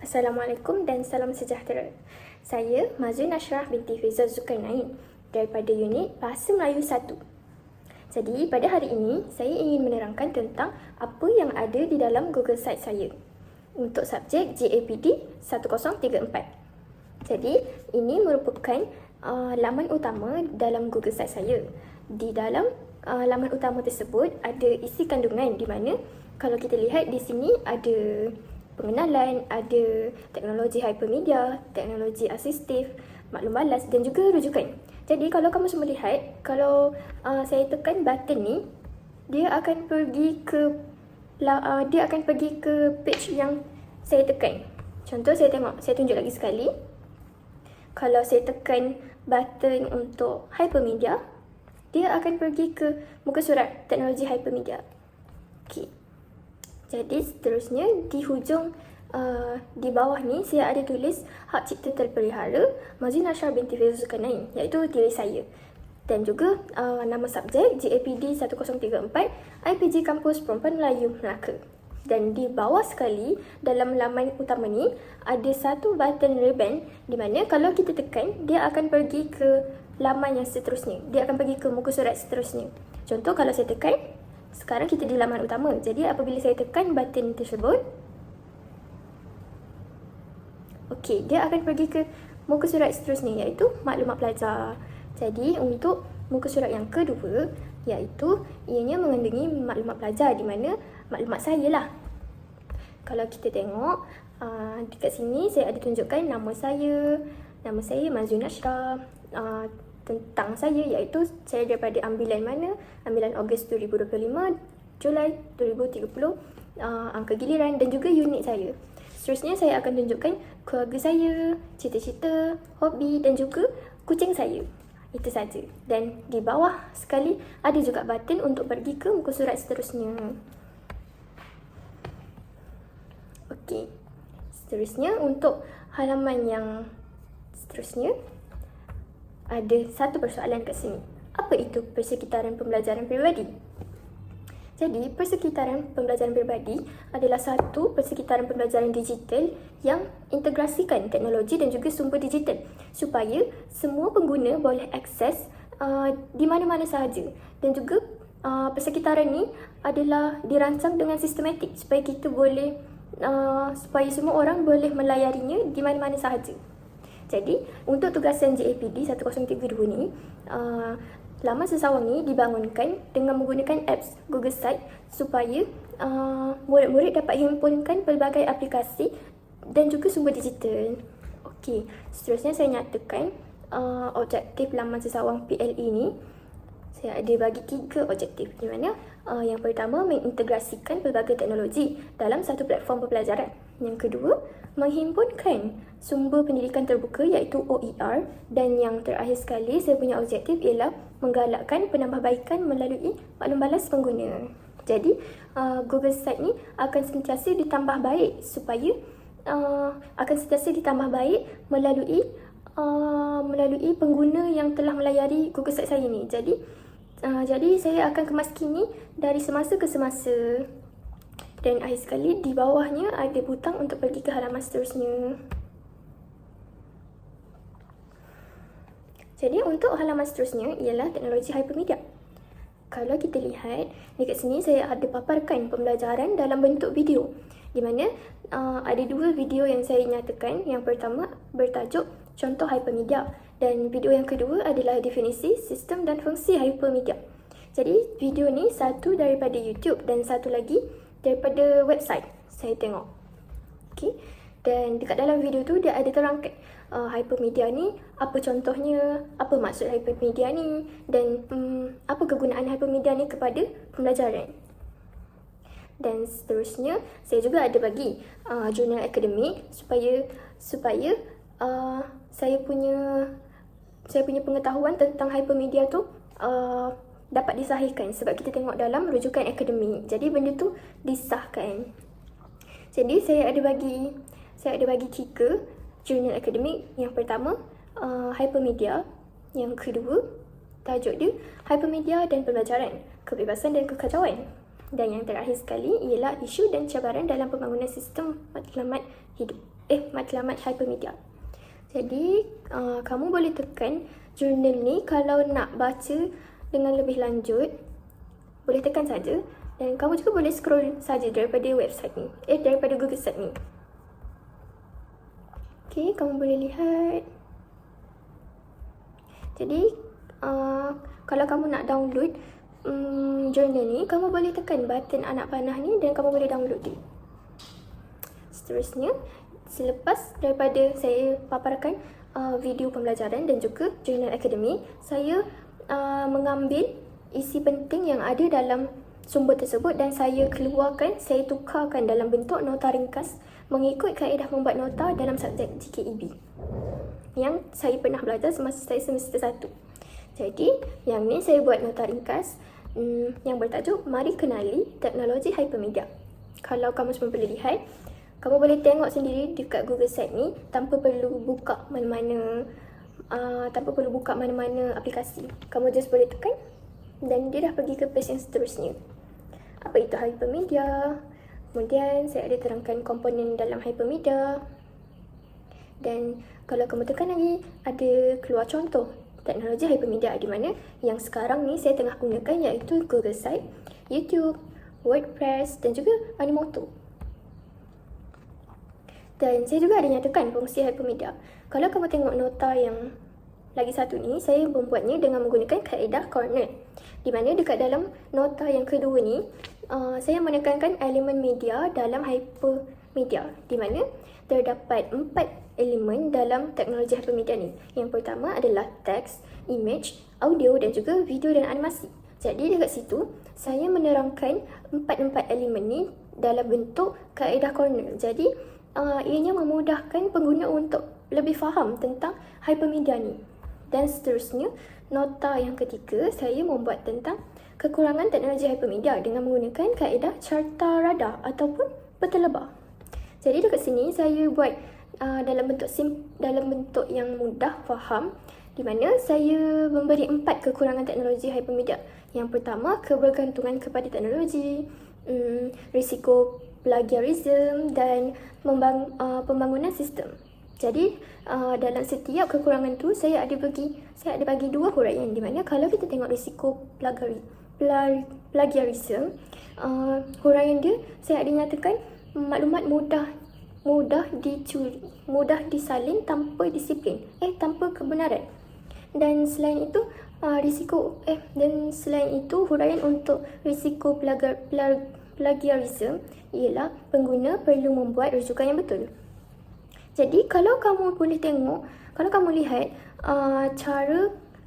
Assalamualaikum dan salam sejahtera. Saya Mazrin Ashraf binti Fizal Zulkarnain daripada unit Bahasa Melayu 1. Jadi pada hari ini saya ingin menerangkan tentang apa yang ada di dalam Google Site saya untuk subjek GAPD 1034. Jadi ini merupakan laman utama dalam Google Site saya. Di dalam laman utama tersebut ada isi kandungan di mana kalau kita lihat di sini ada pengenalan, ada teknologi hypermedia, teknologi asistif, maklum balas dan juga rujukan. Jadi kalau kamu semua lihat, kalau saya tekan button ni, dia akan pergi ke page yang saya tekan. Contoh saya tunjuk lagi sekali. Kalau saya tekan button untuk hypermedia, dia akan pergi ke muka surat teknologi hypermedia. Okey. Jadi seterusnya di hujung di bawah ni saya ada tulis Hak Cipta Terpelihara Mazrin Ashraf binti Fizal Zulkarnain, iaitu diri saya. Dan juga nama subjek GAPD 1034 IPG Kampus Perempuan Melayu Melaka. Dan di bawah sekali dalam laman utama ni ada satu button ribbon di mana kalau kita tekan dia akan pergi ke laman yang seterusnya. Dia akan pergi ke muka surat seterusnya. Contoh kalau saya tekan, sekarang kita di laman utama. Jadi apabila saya tekan button tersebut, okey, dia akan pergi ke muka surat seterusnya iaitu maklumat pelajar. Jadi untuk muka surat yang kedua iaitu ianya mengandungi maklumat pelajar di mana maklumat saya lah. Kalau kita tengok dekat sini saya ada tunjukkan nama saya Mazrin Ashraf, tentang saya iaitu saya daripada ambilan mana, ambilan Ogos 2025, Julai 2030, angka giliran dan juga unit saya. Seterusnya saya akan tunjukkan keluarga saya, cita-cita, hobi dan juga kucing saya. Itu saja. Dan di bawah sekali ada juga button untuk pergi ke muka surat seterusnya. Okey. Seterusnya untuk halaman yang seterusnya ada satu persoalan kat sini. Apa itu persekitaran pembelajaran peribadi? Jadi, persekitaran pembelajaran peribadi adalah satu persekitaran pembelajaran digital yang integrasikan teknologi dan juga sumber digital supaya semua pengguna boleh akses di mana-mana sahaja. Dan juga persekitaran ni adalah dirancang dengan sistematik supaya kita boleh supaya semua orang boleh melayarinya di mana-mana sahaja. Jadi, untuk tugasan GAPD 1032 ni, laman sesawang ni dibangunkan dengan menggunakan apps Google Site supaya murid-murid dapat himpunkan pelbagai aplikasi dan juga sumber digital. Okey, seterusnya saya nyatakan objektif laman sesawang PLE ni. Saya ada bagi 3 objektif di mana yang pertama mengintegrasikan pelbagai teknologi dalam satu platform pembelajaran. Yang kedua, menghimpunkan sumber pendidikan terbuka iaitu OER, dan yang terakhir sekali saya punya objektif ialah menggalakkan penambahbaikan melalui maklum balas pengguna. Jadi Google Site ni akan sentiasa ditambah baik melalui pengguna yang telah melayari Google Site saya ni. Jadi saya akan kemaskini dari semasa ke semasa. Dan akhir sekali di bawahnya ada butang untuk pergi ke halaman seterusnya. Jadi untuk halaman seterusnya ialah teknologi hypermedia. Kalau kita lihat dekat sini saya ada paparkan pembelajaran dalam bentuk video di mana ada 2 video yang saya nyatakan. Yang pertama bertajuk contoh hypermedia dan video yang kedua adalah definisi, sistem dan fungsi hypermedia. Jadi video ni satu daripada YouTube dan satu lagi daripada website saya tengok. Okey. Dan dekat dalam video tu dia ada terangkan hypermedia ni apa contohnya, apa maksud hypermedia ni dan apa kegunaan hypermedia ni kepada pembelajaran. Dan seterusnya saya juga ada bagi jurnal akademik supaya saya punya pengetahuan tentang hypermedia tu dapat disahihkan sebab kita tengok dalam rujukan akademik. Jadi benda tu disahkan. Jadi saya ada bagi 3 jurnal akademik. Yang pertama hypermedia, yang kedua tajuk dia hypermedia dan pembelajaran, kebebasan dan kekacauan. Dan yang terakhir sekali ialah isu dan cabaran dalam pembangunan sistem matlamat hidup. Matlamat hypermedia. Jadi, kamu boleh tekan jurnal ni kalau nak baca dengan lebih lanjut. Boleh tekan saja. Dan kamu juga boleh scroll saja daripada website ni. Daripada Google Site ni. Okay, kamu boleh lihat. Jadi, kalau kamu nak download jurnal ni, kamu boleh tekan button anak panah ni dan kamu boleh download dia. Seterusnya, selepas daripada saya paparkan video pembelajaran dan juga jurnal akademik, saya mengambil isi penting yang ada dalam sumber tersebut dan saya tukarkan dalam bentuk nota ringkas mengikut kaedah membuat nota dalam subjek GKEB yang saya pernah belajar semasa saya semester 1. Jadi, yang ni saya buat nota ringkas yang bertajuk Mari Kenali Teknologi Hypermedia. Kalau kamu semua boleh lihat, kamu boleh tengok sendiri dekat Google Site ni tanpa perlu buka mana-mana aplikasi. Kamu just boleh tekan dan dia dah pergi ke page yang seterusnya. Apa itu hypermedia? Kemudian saya ada terangkan komponen dalam hypermedia. Dan kalau kamu tekan lagi, ada keluar contoh teknologi hypermedia di mana yang sekarang ni saya tengah gunakan, iaitu Google Site, YouTube, WordPress dan juga Animoto. Dan saya juga ada nyatakan fungsi hypermedia. Kalau kamu tengok nota yang lagi satu ni, saya membuatnya dengan menggunakan kaedah Cornell. Di mana dekat dalam nota yang kedua ni, saya menekankan elemen media dalam hypermedia. Di mana terdapat 4 elemen dalam teknologi hypermedia ni. Yang pertama adalah teks, image, audio dan juga video dan animasi. Jadi dekat situ, saya menerangkan 4 elemen ni dalam bentuk kaedah Cornell. Jadi, ianya memudahkan pengguna untuk lebih faham tentang hypermedia ni. Dan seterusnya, nota yang ketiga, saya membuat tentang kekurangan teknologi hypermedia dengan menggunakan kaedah carta radar ataupun peta lebah. Jadi dekat sini saya buat dalam bentuk yang mudah faham, di mana saya memberi 4 kekurangan teknologi hypermedia. Yang pertama, kebergantungan kepada teknologi, risiko plagiarism dan pembangunan sistem. Jadi dalam setiap kekurangan tu saya ada bagi 2 huraian, di mana kalau kita tengok risiko plagiarism, huraian dia saya ada nyatakan maklumat mudah dicuri, mudah disalin tanpa disiplin, tanpa kebenaran. Dan selain itu huraian untuk risiko plagiarism ialah pengguna perlu membuat rujukan yang betul. Jadi kalau kamu boleh tengok, kalau kamu lihat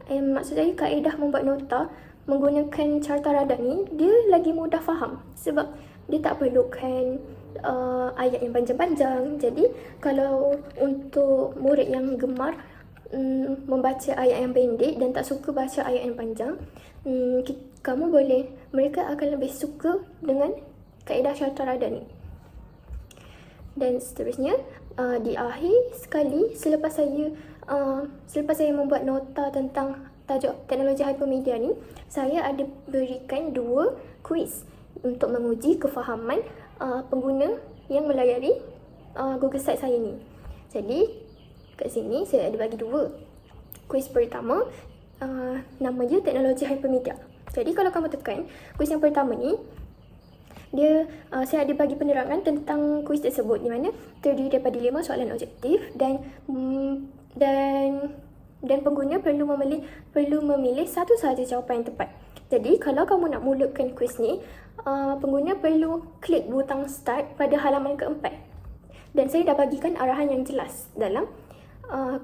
maksud saya kaedah membuat nota menggunakan carta radar ni, dia lagi mudah faham sebab dia tak perlukan ayat yang panjang-panjang. Jadi kalau untuk murid yang gemar membaca ayat yang pendek dan tak suka baca ayat yang panjang, mereka akan lebih suka dengan kaedah carta radar ni. Dan seterusnya, di akhir sekali selepas saya membuat nota tentang tajuk teknologi hypermedia ni, saya ada berikan 2 kuis untuk menguji kefahaman pengguna yang melayari Google Site saya ni. Jadi kat sini saya ada bagi 2. Kuis pertama nama dia teknologi hypermedia. Jadi kalau kamu tekan kuis yang pertama ni, saya ada bagi penerangan tentang kuis tersebut, di mana terdiri daripada 5 soalan objektif dan pengguna perlu memilih satu sahaja jawapan yang tepat. Jadi kalau kamu nak mulakan kuis ni, pengguna perlu klik butang start pada halaman keempat. Dan saya dah bagikan arahan yang jelas dalam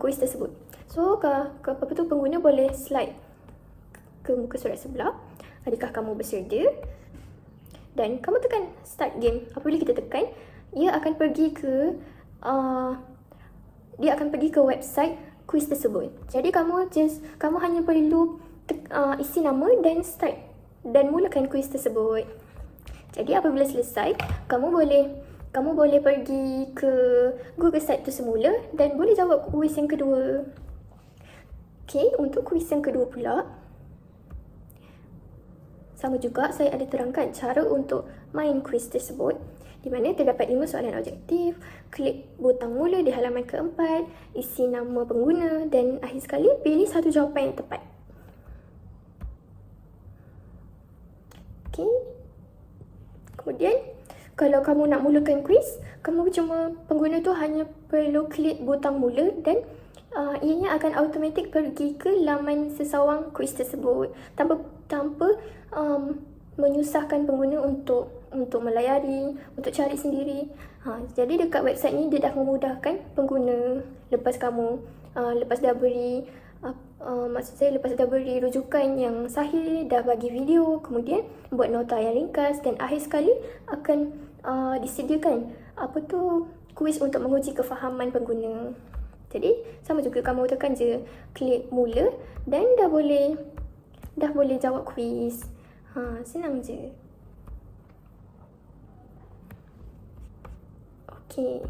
kuis tersebut. So pengguna boleh slide ke muka surat sebelah. Adakah kamu bersedia? Dan kamu tekan start game. Apabila kita tekan, ia akan pergi ke website kuis tersebut. Jadi kamu hanya perlu isi nama dan start dan mulakan kuis tersebut. Jadi apabila selesai, kamu boleh pergi ke Google Site tu semula dan boleh jawab kuis yang kedua. Okey, untuk kuis yang kedua pula, sama juga saya ada terangkan cara untuk main kuis tersebut, di mana terdapat 5 soalan objektif. Klik butang mula di halaman keempat, isi nama pengguna dan akhir sekali pilih satu jawapan yang tepat. Okey. Kemudian kalau kamu nak mulakan kuis, kamu cuma pengguna tu hanya perlu klik butang mula dan ianya akan automatik pergi ke laman sesawang kuis tersebut tanpa menyusahkan pengguna untuk melayari, untuk cari sendiri. Jadi dekat website ni dia dah memudahkan pengguna lepas dah beri lepas dah beri rujukan yang sahih, dah bagi video, kemudian buat nota yang ringkas dan akhir sekali akan disediakan kuis untuk menguji kefahaman pengguna. Jadi sama juga, kamu tekan je klik mula dan dah boleh jawab kuis. Senang je. Okey.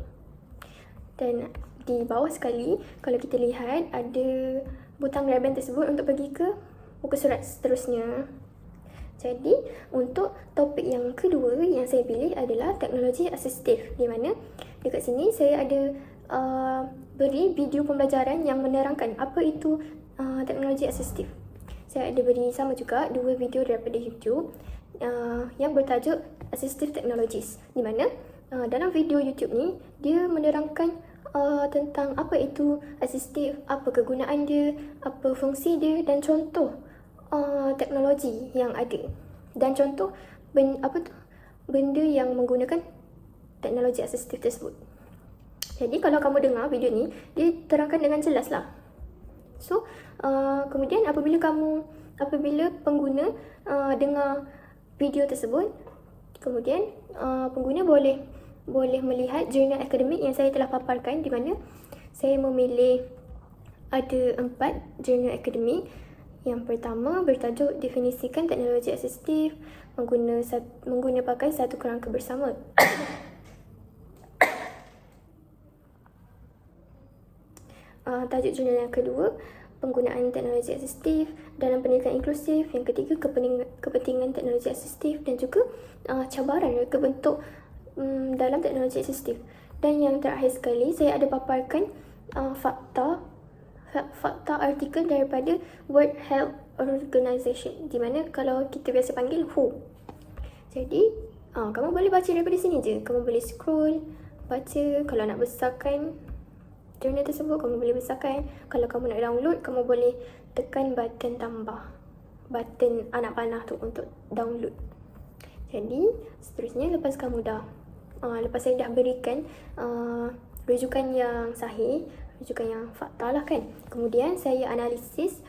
Dan di bawah sekali, kalau kita lihat ada butang ribbon tersebut untuk pergi ke muka surat seterusnya. Jadi untuk topik yang kedua yang saya pilih adalah teknologi asistif, di mana dekat sini saya ada beri video pembelajaran yang menerangkan apa itu teknologi asistif. Saya ada beri sama juga 2 video daripada YouTube yang bertajuk Assistive Technologies, di mana dalam video YouTube ni dia menerangkan tentang apa itu asistif, apa kegunaan dia, apa fungsi dia dan contoh teknologi yang ada dan contoh benda yang menggunakan teknologi asistif tersebut. Jadi kalau kamu dengar video ni, dia terangkan dengan jelas lah. So kemudian apabila pengguna dengar video tersebut, kemudian pengguna boleh melihat jurnal akademik yang saya telah paparkan, di mana saya memilih ada 4 jurnal akademik. Yang pertama bertajuk Definisikan Teknologi Asistif, mengguna pakai satu kerangka bersama. Tajuk jurnal yang kedua, Penggunaan Teknologi Asistif dalam Pendidikan Inklusif. Yang ketiga, Kepentingan Teknologi Asistif dan juga cabaran mereka bentuk dalam teknologi asistif. Dan yang terakhir sekali, saya ada paparkan fakta artikel daripada World Health Organization, di mana kalau kita biasa panggil WHO. Jadi kamu boleh baca daripada sini je. Kamu boleh scroll, baca. Kalau nak besarkan jurnal tersebut, kamu boleh besarkan. Kalau kamu nak download, kamu boleh tekan button tambah, button anak panah tu untuk download. Jadi seterusnya, lepas saya dah berikan rujukan yang sahih, rujukan yang fakta lah kan, kemudian saya analisis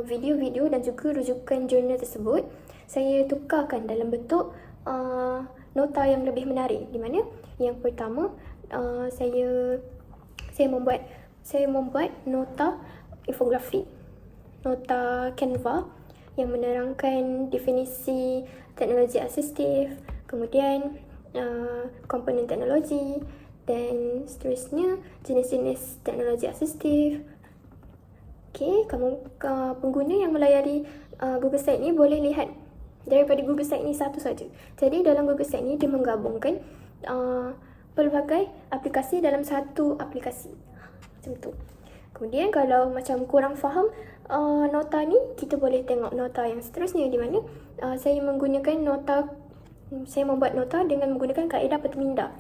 video-video dan juga rujukan jurnal tersebut. Saya tukarkan dalam bentuk nota yang lebih menarik, di mana yang pertama saya membuat nota infografik, nota Canva yang menerangkan definisi teknologi asistif, kemudian komponen teknologi dan seterusnya jenis-jenis teknologi asistif. Okey, pengguna yang melayari Google Site ni boleh lihat daripada Google Site ni satu saja. Jadi dalam Google Site ni dia menggabungkan pelbagai aplikasi dalam satu aplikasi. Macam tu. Kemudian kalau macam kurang faham nota ni, kita boleh tengok nota yang seterusnya, di mana saya membuat nota dengan menggunakan kaedah peteminda.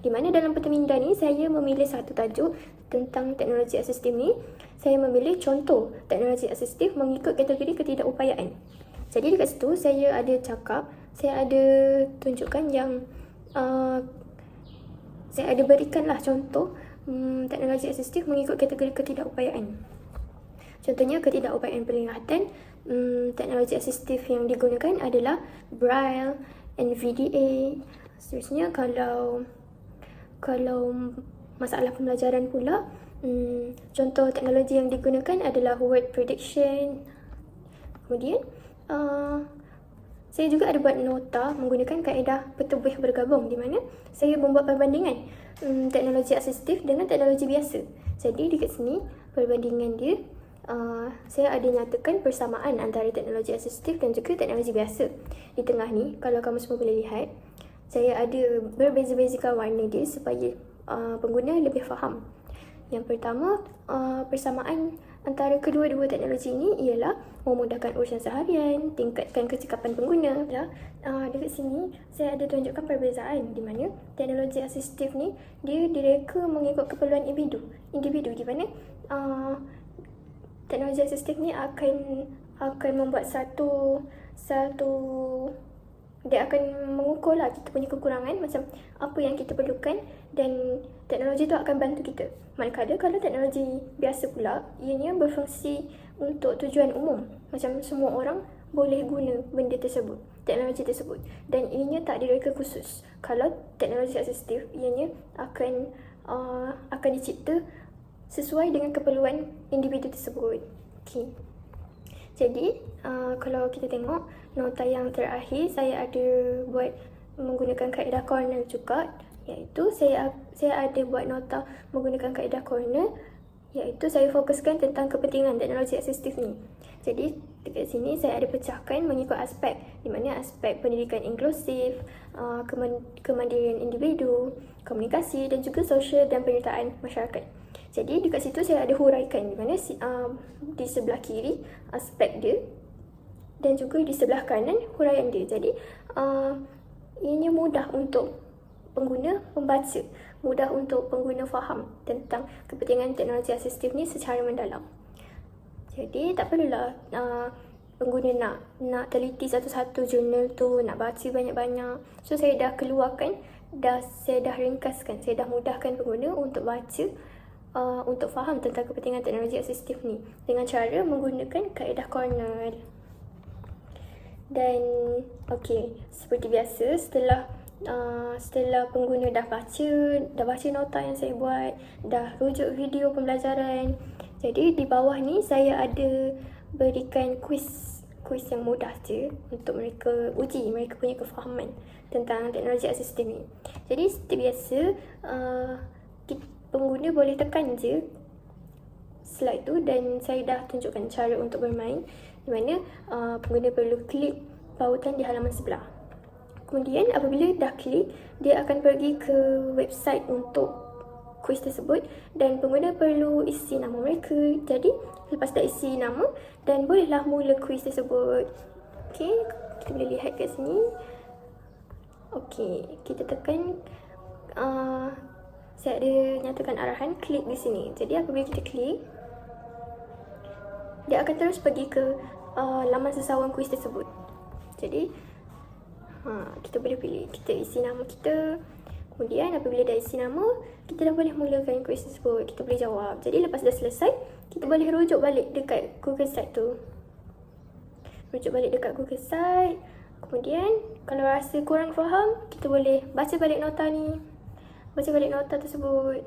Di mana dalam peteminda ni saya memilih satu tajuk tentang teknologi asistif ni. Saya memilih contoh teknologi asistif mengikut kategori ketidakupayaan. Jadi dekat situ saya ada tunjukkan yang saya ada berikanlah contoh teknologi asistif mengikut kategori ketidakupayaan. Contohnya ketidakupayaan penglihatan, teknologi asistif yang digunakan adalah Braille, NVDA. Seterusnya kalau masalah pembelajaran pula, contoh teknologi yang digunakan adalah word prediction. Kemudian saya juga ada buat nota menggunakan kaedah pertubuh bergabung, di mana saya membuat perbandingan teknologi asistif dengan teknologi biasa. Jadi dekat sini perbandingan dia saya ada nyatakan persamaan antara teknologi asistif dan juga teknologi biasa. Di tengah ni, kalau kamu semua boleh lihat, saya ada berbeza-bezakan warna dia supaya pengguna lebih faham. Yang pertama, persamaan antara kedua-dua teknologi ini ialah memudahkan urusan seharian, tingkatkan kecekapan pengguna. Dekat sini, saya ada tunjukkan perbezaan di mana teknologi asistif ni, dia direka mengikut keperluan individu di mana teknologi asistif ni akan membuat satu dia akan mengukur lah kita punya kekurangan, macam apa yang kita perlukan, dan teknologi tu akan bantu kita. Manakala kalau teknologi biasa pula, ianya berfungsi untuk tujuan umum, macam semua orang boleh guna benda tersebut, teknologi tersebut, dan ianya tak direka khusus. Kalau teknologi asistif, ianya akan dicipta sesuai dengan keperluan individu tersebut. Okay. Jadi, kalau kita tengok nota yang terakhir, saya ada buat menggunakan kaedah corner juga, iaitu saya ada buat nota menggunakan kaedah corner, iaitu saya fokuskan tentang kepentingan teknologi asistif ni. Jadi, dekat sini saya ada pecahkan mengikut aspek, di mana aspek pendidikan inklusif, kemandirian individu, komunikasi dan juga sosial dan penyertaan masyarakat. Jadi dekat situ saya ada huraikan di mana di sebelah kiri aspek dia dan juga di sebelah kanan huraian dia. Jadi ianya mudah untuk pengguna membaca, mudah untuk pengguna faham tentang kepentingan teknologi asistif ni secara mendalam. Jadi tak perlulah pengguna nak teliti satu-satu jurnal tu, nak baca banyak-banyak. So saya dah keluarkan, saya dah ringkaskan, saya dah mudahkan pengguna untuk baca, untuk faham tentang kepentingan teknologi asistif ni dengan cara menggunakan kaedah corner. Dan okey, seperti biasa, setelah pengguna dah baca nota yang saya buat, dah rujuk video pembelajaran, jadi di bawah ni saya ada berikan kuis yang mudah je untuk mereka uji mereka punya kefahaman tentang teknologi asistif ni. Jadi seperti biasa, pengguna boleh tekan je slide tu dan saya dah tunjukkan cara untuk bermain, di mana pengguna perlu klik pautan di halaman sebelah. Kemudian apabila dah klik, dia akan pergi ke website untuk kuis tersebut dan pengguna perlu isi nama mereka. Jadi lepas dah isi nama, dan bolehlah mula kuis tersebut. Okey, kita boleh lihat kat sini. Okey, kita tekan saya ada nyatakan arahan klik di sini. Jadi apabila kita klik, dia akan terus pergi ke laman sesawan kuis tersebut. Jadi kita boleh pilih, kita isi nama kita. Kemudian apabila dah isi nama, kita dah boleh mulakan kuis tersebut. Kita boleh jawab. Jadi lepas dah selesai, kita boleh rujuk balik dekat Google Site tu. Rujuk balik dekat Google Site. Kemudian kalau rasa kurang faham, kita boleh baca balik nota ni. Baca balik nota tersebut,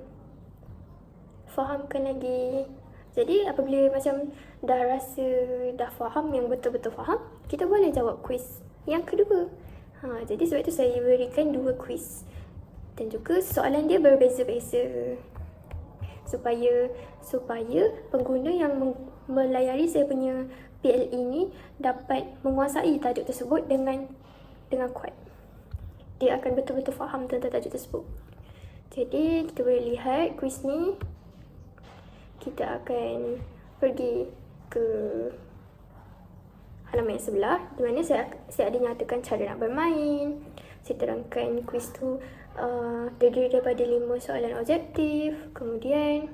fahamkan lagi. Jadi apabila macam dah faham, yang betul-betul faham, kita boleh jawab kuis yang kedua. Jadi sebab itu saya berikan 2 kuis, dan juga soalan dia berbeza-beza supaya pengguna yang melayari saya punya PLE ni dapat menguasai tajuk tersebut dengan kuat. Dia akan betul-betul faham tentang tajuk tersebut. Jadi kita boleh lihat kuis ni. Kita akan pergi ke halaman yang sebelah, di mana saya ada nyatakan cara nak bermain. Saya terangkan kuis tu terdiri daripada 5 soalan objektif. Kemudian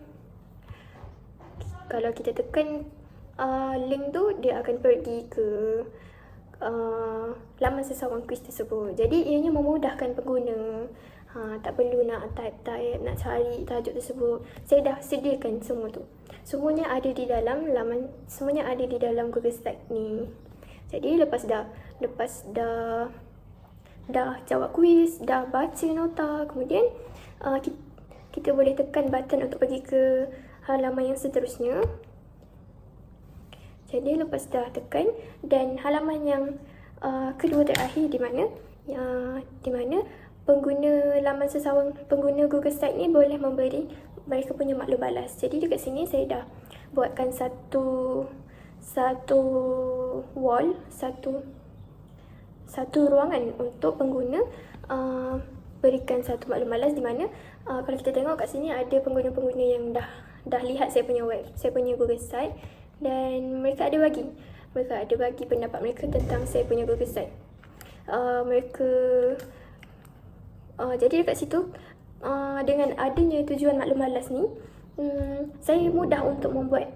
kalau kita tekan link tu, dia akan pergi ke laman sesawan kuis tersebut. Jadi ianya memudahkan pengguna. Tak perlu nak type, nak cari tajuk tersebut. Saya dah sediakan semua tu. Semuanya ada di dalam Google Site ni. Jadi lepas dah jawab kuis, dah baca nota, kemudian kita boleh tekan button untuk pergi ke halaman yang seterusnya. Jadi lepas dah tekan, dan halaman yang kedua terakhir, di mana pengguna laman sesawan, pengguna Google Site ni boleh mereka punya maklum balas. Jadi dekat sini saya dah buatkan satu wall, satu ruangan untuk pengguna berikan satu maklum balas, di mana kalau kita tengok kat sini ada pengguna-pengguna yang dah lihat saya punya Google site, dan mereka ada bagi pendapat mereka tentang saya punya Google site. Jadi dekat situ dengan adanya tujuan maklum balas ni, saya mudah untuk membuat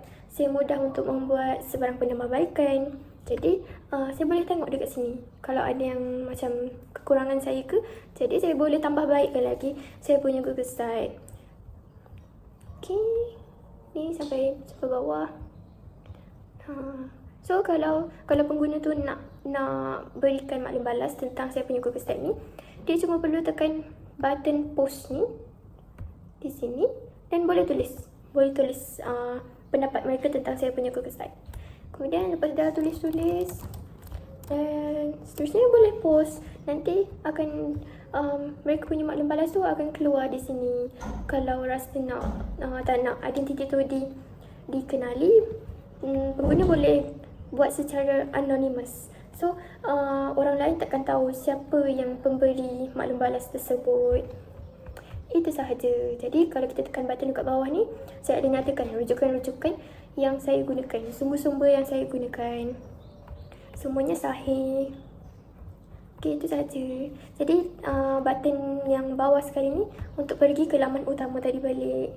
sebarang penambahbaikan. Jadi saya boleh tengok dekat sini kalau ada yang macam kekurangan saya ke, jadi saya boleh tambah baikkan lagi saya punya Google site. Okay, ni sampai bawah. So kalau pengguna tu nak berikan maklum balas tentang saya punya Google site ni, dia cuma perlu tekan button post ni di sini dan boleh tulis pendapat mereka tentang saya punya Google site. Kemudian lepas dah tulis dan seterusnya boleh post. Nanti akan mereka punya maklum balas tu akan keluar di sini. Kalau rasa tak nak identiti tu dikenali, pengguna boleh buat secara anonymous. So orang lain takkan tahu siapa yang pemberi maklum balas tersebut. Itu sahaja. Jadi kalau kita tekan button dekat bawah ni, saya ada nyatakan rujukan-rujukan yang saya gunakan, sumber-sumber yang saya gunakan, semuanya sahih. Okay, itu sahaja. Jadi button yang bawah sekali ni untuk pergi ke laman utama tadi balik.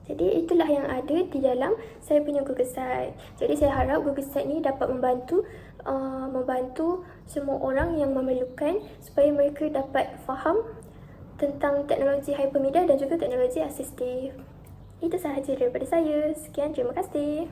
Jadi itulah yang ada di dalam saya punya Google site. Jadi saya harap Google site ni dapat membantu semua orang yang memerlukan, supaya mereka dapat faham tentang teknologi hypermedia dan juga teknologi asistif. Itu sahaja daripada saya. Sekian, terima kasih.